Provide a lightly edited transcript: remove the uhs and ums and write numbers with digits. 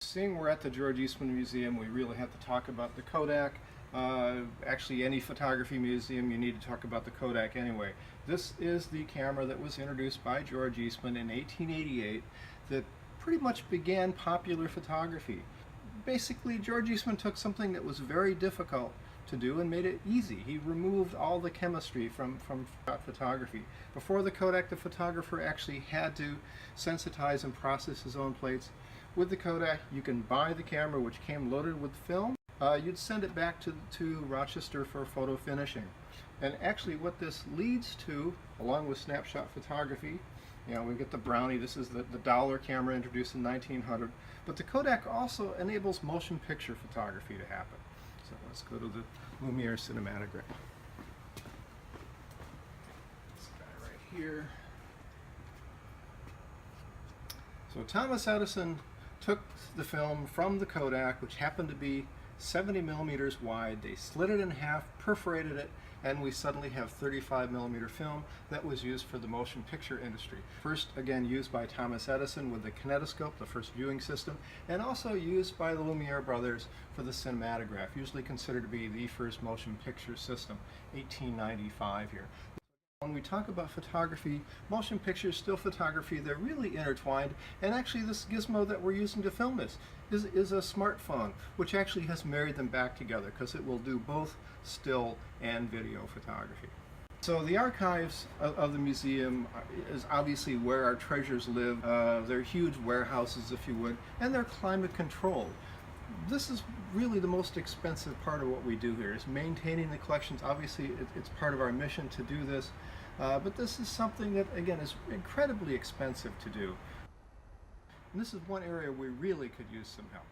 Seeing we're at the George Eastman Museum, we really have to talk about the Kodak. Actually, any photography museum, you need to talk about the Kodak anyway. This is the camera that was introduced by George Eastman in 1888 that pretty much began popular photography. Basically, George Eastman took something that was very difficult to do and made it easy. He removed all the chemistry from photography. Before the Kodak, the photographer actually had to sensitize and process his own plates. With the Kodak, you can buy the camera, which came loaded with film. You'd send it back to Rochester for photo finishing. And actually what this leads to, along with snapshot photography, we get the Brownie. This is the dollar camera introduced in 1900. But the Kodak also enables motion picture photography to happen. So let's go to the Lumiere cinematograph. This guy right here. So Thomas Edison took the film from the Kodak, which happened to be 70 millimeters wide. They slid it in half, perforated it, and we suddenly have 35 millimeter film that was used for the motion picture industry. First, again, used by Thomas Edison with the kinetoscope, the first viewing system, and also used by the Lumiere brothers for the cinematograph, usually considered to be the first motion picture system, 1895 here. When we talk about photography, motion pictures, still photography, they're really intertwined, and actually this gizmo that we're using to film this is a smartphone, which actually has married them back together because it will do both still and video photography. So the archives of the museum is obviously where our treasures live. They're huge warehouses, if you would, and they're climate controlled. This is really the most expensive part of what we do here, is maintaining the collections. Obviously, it's part of our mission to do this, but this is something that, again, is incredibly expensive to do. And this is one area we really could use some help.